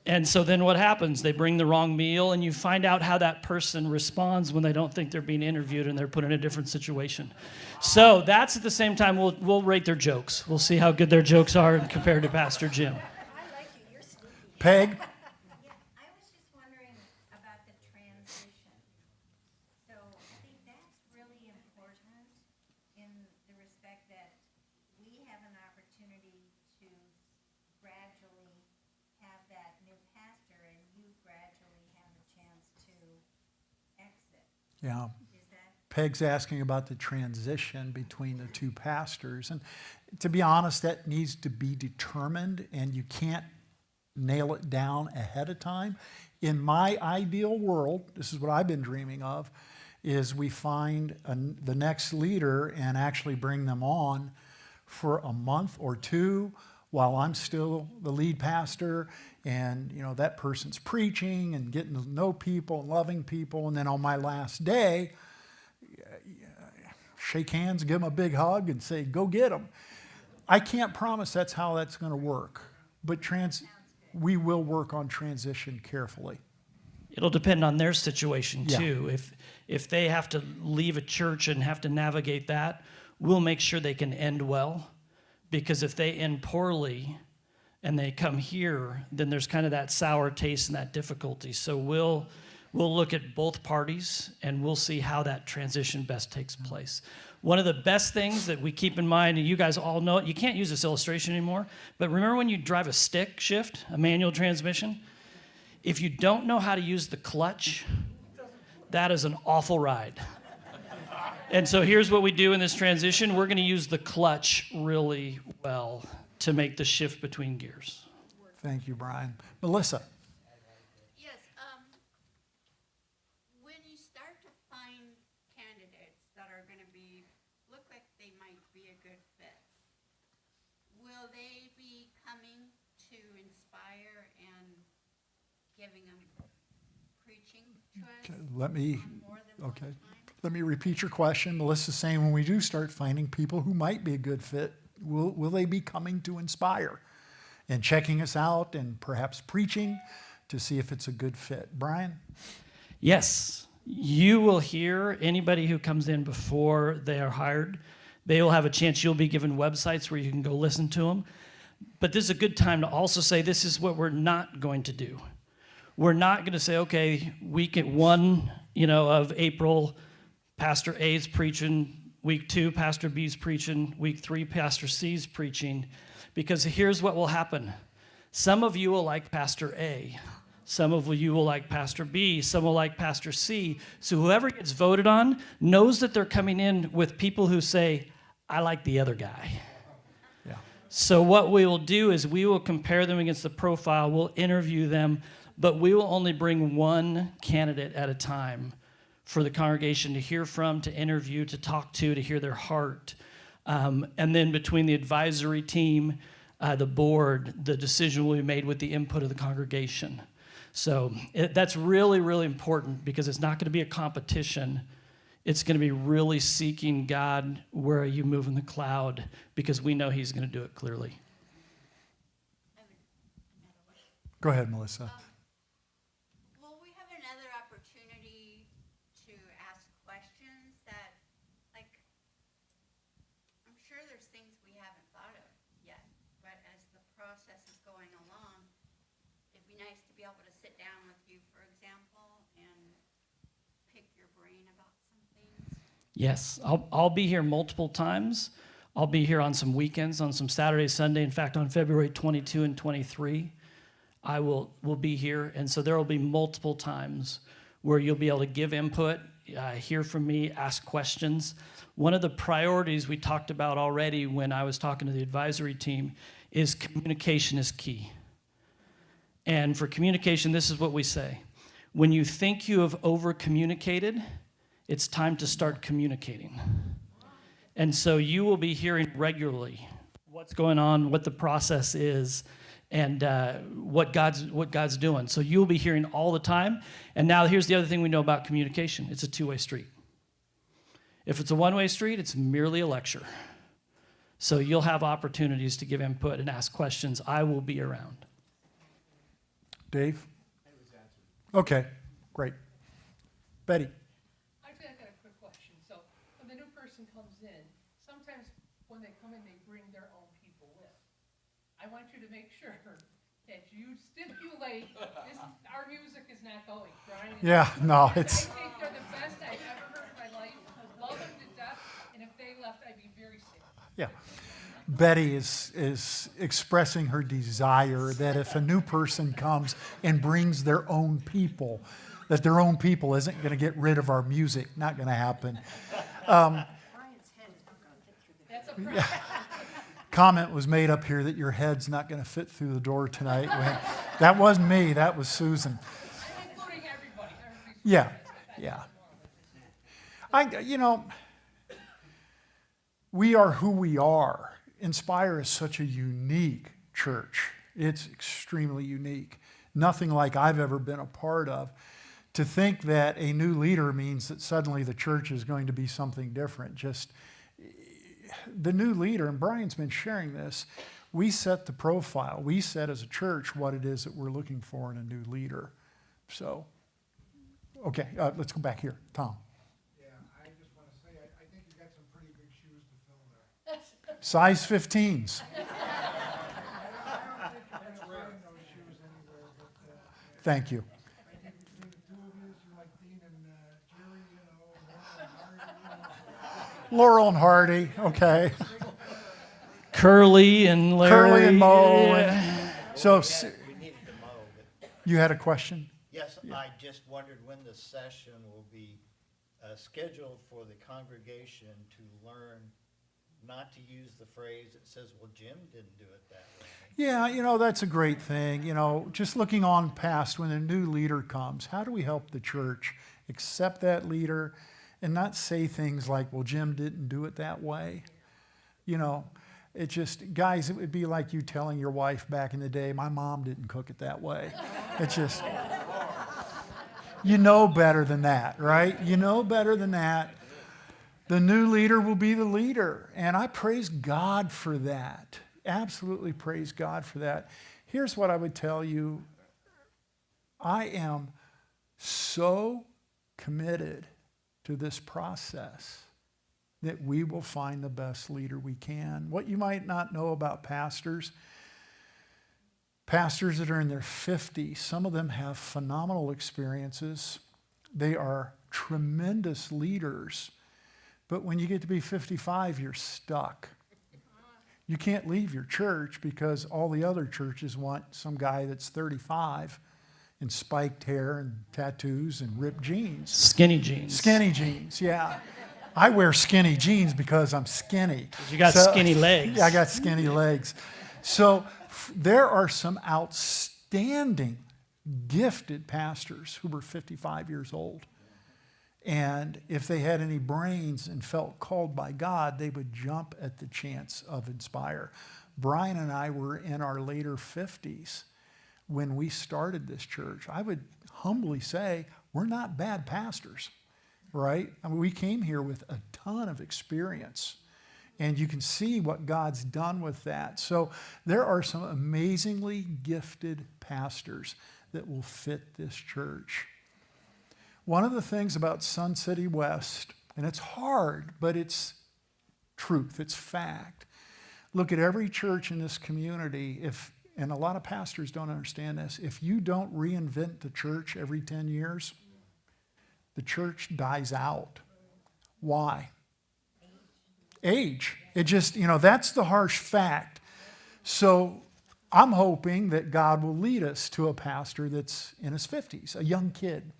Speaker 4: And so then what happens? They bring the wrong meal, and you find out how that person responds when they don't think they're being interviewed and they're put in a different situation. So that's at the same time, we'll rate their jokes. We'll see how good their jokes are compared to Pastor Jim.
Speaker 7: I like you. You're sneaky.
Speaker 2: Peg?
Speaker 8: Yeah, I was just wondering about opportunity to gradually have that new pastor and you gradually have a chance to exit.
Speaker 2: Yeah.
Speaker 8: Is that?
Speaker 2: Peg's asking about the transition between the two pastors. And to be honest, that needs to be determined, and you can't nail it down ahead of time. In my ideal world, this is what I've been dreaming of, is we find the next leader and actually bring them on for a month or two while I'm still the lead pastor, and that person's preaching and getting to know people and loving people, and then on my last day, shake hands, give them a big hug, and say, go get them. I can't promise that's how that's going to work, but we will work on transition carefully.
Speaker 4: It'll depend on their situation
Speaker 2: Yeah.
Speaker 4: too. If they have to leave a church and have to navigate that, we'll make sure they can end well. Because if they end poorly and they come here, then there's kind of that sour taste and that difficulty. So we'll look at both parties and we'll see how that transition best takes place. One of the best things that we keep in mind, and you guys all know it, you can't use this illustration anymore, but remember when you drive a stick shift, a manual transmission? If you don't know how to use the clutch, that is an awful ride. And so here's what we do in this transition. We're going to use the clutch really well to make the shift between gears.
Speaker 2: Thank you, Brian. Melissa.
Speaker 9: Yes, when you start to find candidates that are gonna look like they might be a good fit, will they be coming to Inspire and giving them preaching to us
Speaker 2: Let me
Speaker 9: more than one time?
Speaker 2: Let me repeat your question. Melissa's saying when we do start finding people who might be a good fit, will they be coming to Inspire and checking us out and perhaps preaching to see if it's a good fit? Brian?
Speaker 4: Yes, you will hear anybody who comes in before they are hired. They will have a chance. You'll be given websites where you can go listen to them. But this is a good time to also say this is what we're not going to do. We're not going to say, okay, week 1, of April, Pastor A's preaching. Week 2, Pastor B's preaching. Week 3, Pastor C's preaching. Because here's what will happen. Some of you will like Pastor A. Some of you will like Pastor B. Some will like Pastor C. So whoever gets voted on knows that they're coming in with people who say, I like the other guy.
Speaker 2: Yeah.
Speaker 4: So what we will do is we will compare them against the profile. We'll interview them, but we will only bring one candidate at a time for the congregation to hear from, to interview, to talk to hear their heart. And then between the advisory team, the board, the decision will be made with the input of the congregation. So that's really, really important because it's not going to be a competition. It's going to be really seeking God, where are you moving the cloud? Because we know he's going to do it clearly.
Speaker 2: Go ahead, Melissa.
Speaker 9: Will we have another opportunity to ask questions that, I'm sure there's things we haven't thought of yet, but as the process is going along, it'd be nice to be able to sit down with you, for example, and pick your brain about some things.
Speaker 4: Yes, I'll be here multiple times. I'll be here on some weekends, on some Saturday, Sunday. In fact, on February 22 and 23, I will be here. And so there will be multiple times where you'll be able to give input, hear from me, ask questions. One of the priorities we talked about already when I was talking to the advisory team is communication is key. And for communication, this is what we say. When you think you have over-communicated, it's time to start communicating. And so you will be hearing regularly what's going on, what the process is, and what God's doing. So you'll be hearing all the time. And now here's the other thing we know about communication. It's a two-way street. If it's a one-way street, it's merely a lecture. So you'll have opportunities to give input and ask questions. I will be around.
Speaker 2: Dave? Okay, great. Betty?
Speaker 10: Actually, I got a quick question. So when the new person comes in, sometimes when they come in, they bring their own people with. I want you to make sure that you stipulate this, our music is not going, Brian.
Speaker 2: Yeah, no,
Speaker 10: I
Speaker 2: it's,
Speaker 10: think they're the best I've ever heard in my life. Love them to death, and if they left, I'd be very sad.
Speaker 2: yeah. Betty is expressing her desire that if a new person comes and brings their own people, that their own people isn't going to get rid of our music. Not going to happen. Comment was made up here that your head's not going to fit through the door tonight. That wasn't me. That was Susan.
Speaker 10: I'm including everybody.
Speaker 2: Yeah, yeah. We are who we are. Inspire is such a unique church. It's extremely unique. Nothing like I've ever been a part of. To think that a new leader means that suddenly the church is going to be something different. Just the new leader, and Brian's been sharing this, we set the profile. We set as a church what it is that we're looking for in a new leader. So, okay, let's go back here. Tom.
Speaker 5: Yeah, I just want to say, I think you got some pretty big shoes to fill there.
Speaker 2: Size 15s.
Speaker 5: I don't think you're going to find those shoes anywhere, but
Speaker 2: Thank you.
Speaker 5: I think between the two of you, you like Dean and Jerry,
Speaker 2: Laurel and Hardy, okay.
Speaker 4: Curly and Larry.
Speaker 2: Curly and Mo.
Speaker 4: Yeah.
Speaker 2: So,
Speaker 6: We needed to mow, but
Speaker 2: you had a question?
Speaker 6: yes, I just wondered when the session will be scheduled for the congregation to learn not to use the phrase that says, well, Jim didn't do it that way.
Speaker 2: Yeah, that's a great thing. Just looking on past when a new leader comes, how do we help the church accept that leader and not say things like, well, Jim didn't do it that way? It just, guys, it would be like you telling your wife back in the day, my mom didn't cook it that way. It's just, you know better than that, right? You know better than that. The new leader will be the leader. And I praise God for that. Absolutely praise God for that. Here's what I would tell you. I am so committed to this process that we will find the best leader we can. What you might not know about pastors that are in their 50s, some of them have phenomenal experiences. They are tremendous leaders. But when you get to be 55, you're stuck. You can't leave your church because all the other churches want some guy that's 35 and spiked hair and tattoos and ripped jeans.
Speaker 4: Skinny jeans.
Speaker 2: Skinny jeans, yeah. I wear skinny jeans because I'm skinny.
Speaker 4: You got skinny legs.
Speaker 2: Yeah, I got skinny legs. So there are some outstanding, gifted pastors who were 55 years old. And if they had any brains and felt called by God, they would jump at the chance of Inspire. Brian and I were in our later 50s when we started this church. I would humbly say we're not bad pastors, right? I mean, we came here with a ton of experience. And you can see what God's done with that. So there are some amazingly gifted pastors that will fit this church. One of the things about Sun City West, and it's hard, but it's truth, it's fact. Look at every church in this community, and a lot of pastors don't understand this, if you don't reinvent the church every 10 years, the church dies out. Why? Age. It just, that's the harsh fact. So I'm hoping that God will lead us to a pastor that's in his 50s, a young kid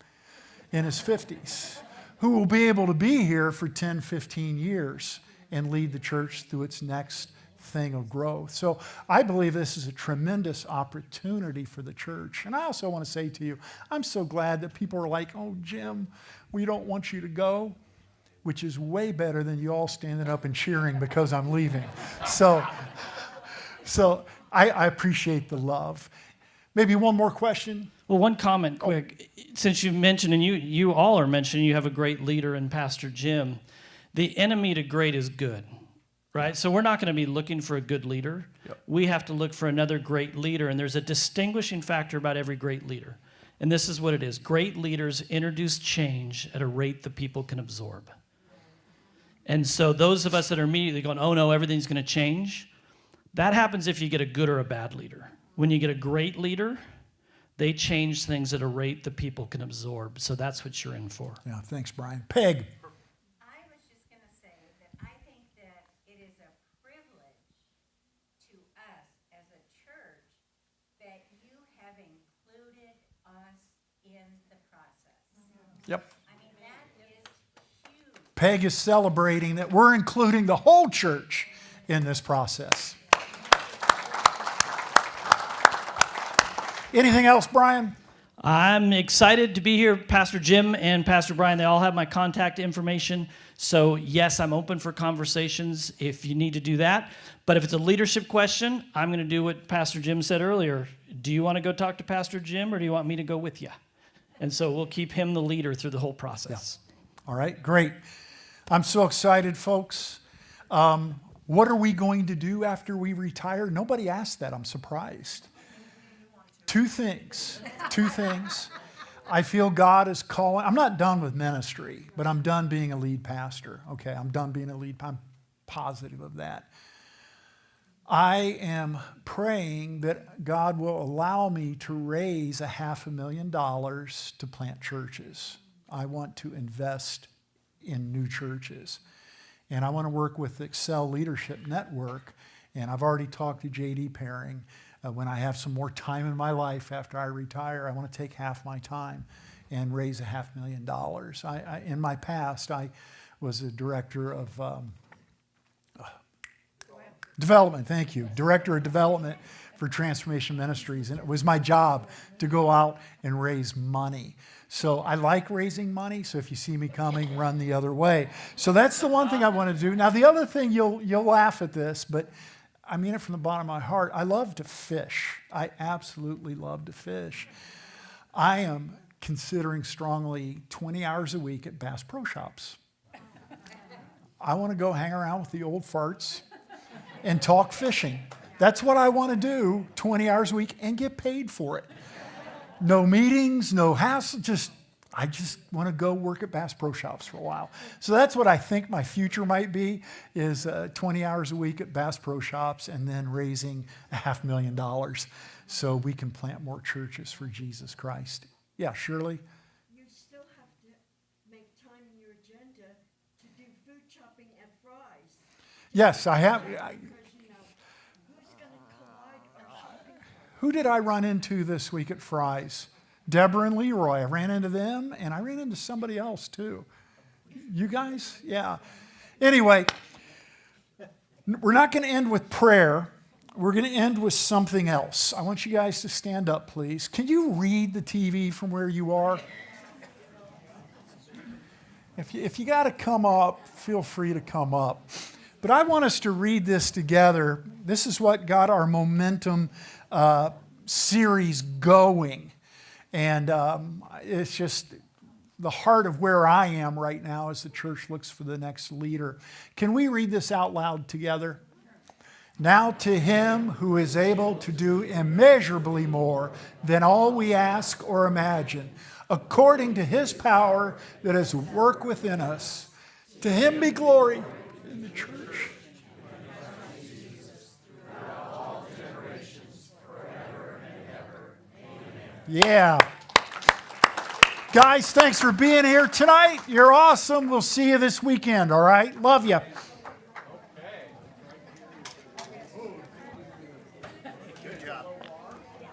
Speaker 2: in his 50s, who will be able to be here for 10, 15 years and lead the church through its next thing of growth. So I believe this is a tremendous opportunity for the church. And I also want to say to you, I'm so glad that people are like, oh, Jim, we don't want you to go, which is way better than you all standing up and cheering because I'm leaving. So I appreciate the love. Maybe one more question.
Speaker 4: Well, one comment quick. Since you've mentioned, and you all are mentioning, you have a great leader in Pastor Jim. The enemy to great is good, right? So we're not going to be looking for a good leader.
Speaker 2: Yep.
Speaker 4: We have to look for another great leader, and there's a distinguishing factor about every great leader. And this is what it is. Great leaders introduce change at a rate the people can absorb. And so those of us that are immediately going, oh no, everything's going to change, that happens if you get a good or a bad leader. When you get a great leader, they change things at a rate the people can absorb. So that's what you're in for.
Speaker 2: Yeah, thanks, Brian. Peg.
Speaker 8: I was just going to say that I think that it is a privilege to us as a church that you have included us in the process.
Speaker 2: Yep.
Speaker 8: I mean, that is huge.
Speaker 2: Peg is celebrating that we're including the whole church in this process. Anything else, Brian?
Speaker 4: I'm excited to be here. Pastor Jim and Pastor Brian, they all have my contact information. So yes, I'm open for conversations if you need to do that. But if it's a leadership question, I'm going to do what Pastor Jim said earlier. Do you want to go talk to Pastor Jim or do you want me to go with you? And so we'll keep him the leader through the whole process.
Speaker 2: All right, great. I'm so excited, folks. What are we going to do after we retire? Nobody asked that. I'm surprised. Two things. I feel God is calling. I'm not done with ministry, but I'm done being a lead pastor. Okay, I'm done being a lead. I'm positive of that. I am praying that God will allow me to raise $500,000 to plant churches. I want to invest in new churches. And I want to work with the Excel Leadership Network. And I've already talked to J.D. Paring. When I have some more time in my life after I retire, I want to take half my time and raise $500,000. In my past, I was a director of development. Thank you. Director of development for Transformation Ministries. And it was my job to go out and raise money. So I like raising money. So if you see me coming, run the other way. So that's the one thing I want to do. Now, the other thing, you'll laugh at this, but I mean it from the bottom of my heart. I love to fish. I absolutely love to fish. I am considering strongly 20 hours a week at Bass Pro Shops. I want to go hang around with the old farts and talk fishing. That's what I want to do 20 hours a week and get paid for it. No meetings, no hassle, I just want to go work at Bass Pro Shops for a while. So that's what I think my future might be, is 20 hours a week at Bass Pro Shops and then raising $500,000 so we can plant more churches for Jesus Christ. Yeah, Shirley?
Speaker 11: You still have to make time in your agenda to do food shopping and fries.
Speaker 2: Yes, I have.
Speaker 11: Because, you know, who's going to collide our shopping cart?
Speaker 2: Who did I run into this week at Fry's? Deborah and Leroy. I ran into them, and I ran into somebody else too. You guys? Yeah. Anyway, we're not going to end with prayer. We're going to end with something else. I want you guys to stand up, please. Can you read the TV from where you are? If you got to come up, feel free to come up. But I want us to read this together. This is what got our Momentum series going. And it's just the heart of where I am right now as the church looks for the next leader. Can we read this out loud together? Now to him who is able to do immeasurably more than all we ask or imagine, according to his power that is at work within us. To him be glory in the church. Yeah. Guys, thanks for being here tonight. You're awesome. We'll see you this weekend, all right? Love you.